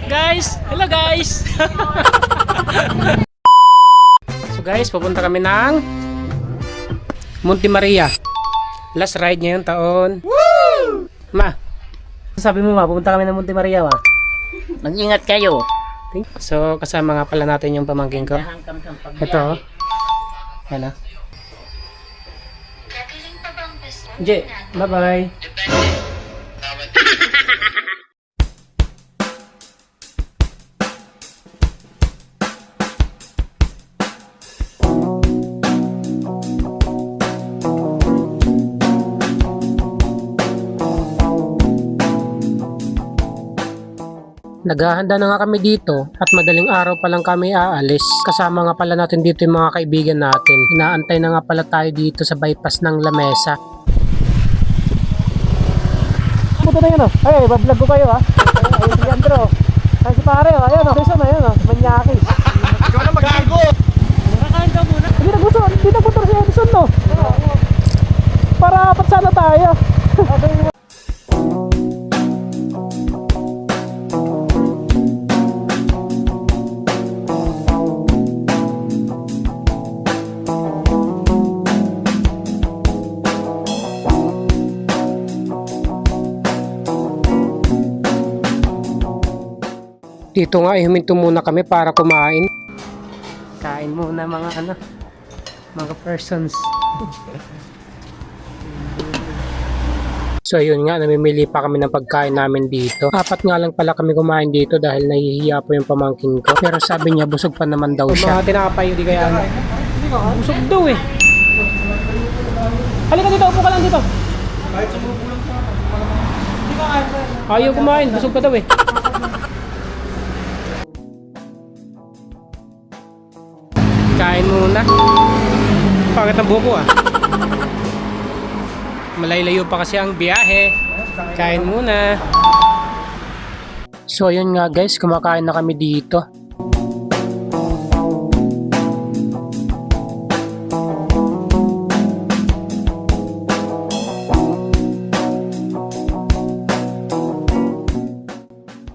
Guys, hello guys. So guys, pupunta kami ng Monte Maria. Last ride ngayong taon. Woo! Ma, sabi mo ma, pupunta kami ng Monte Maria ma. Mag-ingat kayo. So kasama nga pala natin yung pamangkin ko. Ito. Yan ah. J, bye bye. Naghahanda na nga kami dito at madaling araw pa lang kami aalis. Kasama nga pala natin dito yung mga kaibigan natin. Inaantay na nga pala tayo dito sa bypass ng Lamesa. Puto na yun o. Ay, bablog ko kayo ha. Ayun si Andro. Ay si pare o. Ayun o. Jason ayun o. Manyakis. Ikaw na magago! Nakakain ka muna. Hindi nagmotor si Edison no. Para apat sana tayo. Dito nga huminto muna kami para kumain. Kain muna mga persons. So yun nga, namimili pa kami ng pagkain namin dito. Apat nga lang pala kami kumain dito dahil nahihiya po yung pamangkin ko. Pero sabi niya busog pa naman daw siya. Mga tinapay, di kaya ano. Busog daw eh. Halika dito, upo ka lang dito. Kahit sumubo lang sa Ayaw kumain, busog pa daw eh. Kain muna. Pangit ang buko ah. Malaylayo pa kasi ang biyahe. Kain muna. So yun nga guys, kumakain na kami dito.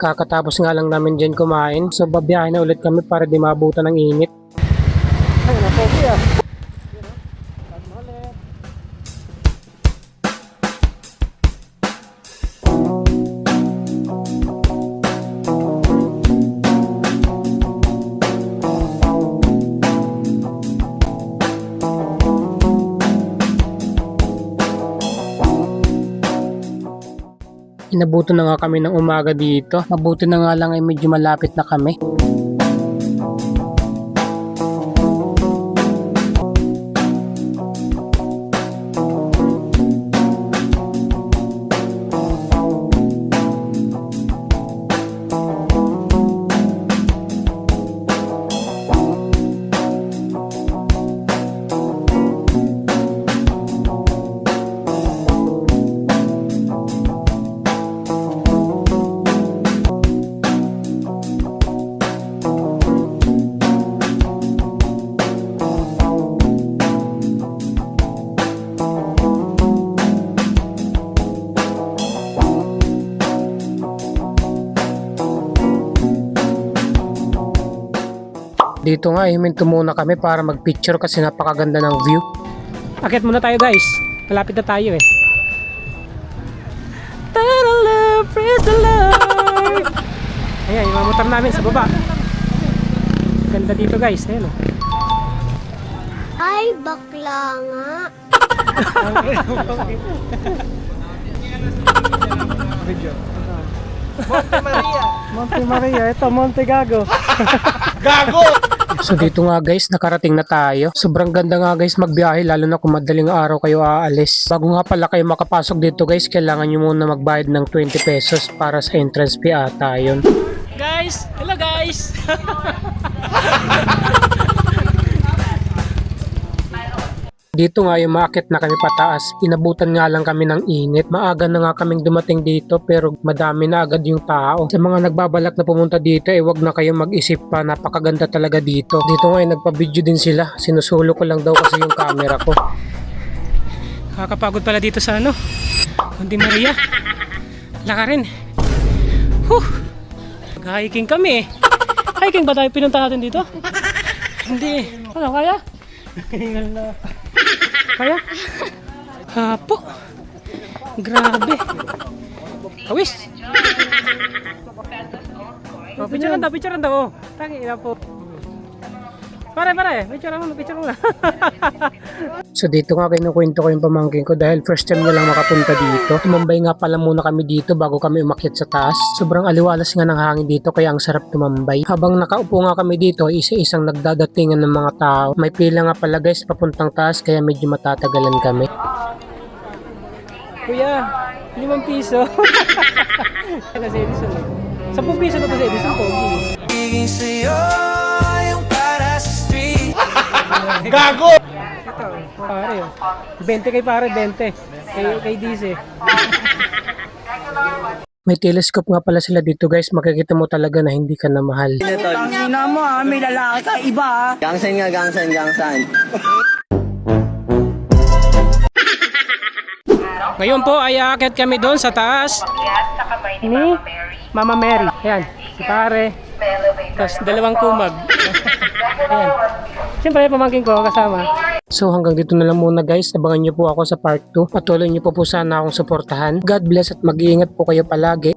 Kakatapos nga lang namin dyan kumain. So babiyahe na ulit kami para di maabutan ng init. Ay, napogi ah. Inabuto na nga kami ng umaga dito. Mabuti na nga lang ay medyo malapit na kami. Dito nga, huminto muna kami para mag-picture kasi napakaganda ng view. Akit muna tayo guys. Malapit na tayo eh. Ta-da-la, praise the Lord! Ayan, yung mga motor namin sa baba. Ganda dito guys. Ayan o. Ay, bakla nga. Monte Maria! Monte Maria. Ito, Monte Gago. Gago! So dito nga guys, nakarating na tayo. Sobrang ganda nga guys magbiyahe, lalo na kung madaling araw kayo aalis. Bago nga pala kayo makapasok dito guys, kailangan nyo muna magbayad ng 20 pesos para sa entrance fee ata yun. Guys! Hello guys! Dito nga yung maakit na kami pataas, inabutan nga lang kami ng init. Maaga na nga kaming dumating dito pero madami na agad yung tao. Sa mga nagbabalak na pumunta dito, wag na kayong mag-isip pa, napakaganda talaga dito. Dito nga nagpa-video din sila, sinusulo ko lang daw kasi yung camera ko. Kakapagod pala dito sa Monte Maria. Laka rin. Hiking kami. Hiking ba tayo pinunta natin dito? Hindi. Ano, kaya? Kaya? Hapo. Grabe. Awis. Oh, picture daw. Oh. Tangi na po. Pare, picture mo na. So dito nga kinukwento ko yung pamangkin ko dahil first time niya lang makapunta dito. Tumambay nga pala muna kami dito bago kami umakyat sa taas. Sobrang aliwalas nga ng hangin dito kaya ang sarap tumambay. Habang nakaupo nga kami dito, isa-isang nagdadatingan ng mga tao. May pila nga pala guys papuntang taas kaya medyo matatagalan kami. Kuya, 5 piso. Kasi Edison eh. 10 piso na to sa Edison, pogi. Gago! Ito, pare. 20 kay pare, 20. Kay Dice. May telescope nga pala sila dito guys. Makikita mo talaga na hindi ka na mahal. Tangina mo may lalaki ka iba Gangsan nga, gangsan. Ngayon po ay aakyat kami doon sa taas ni Mama Mary. Ayan, si pare. Tapos 2 kumag. Ayan. Siyempre, pamangkin ko kasama. So hanggang dito na lang muna guys. Abangan nyo po ako sa part 2. Patuloy nyo po sana akong suportahan. God bless at mag-iingat po kayo palagi.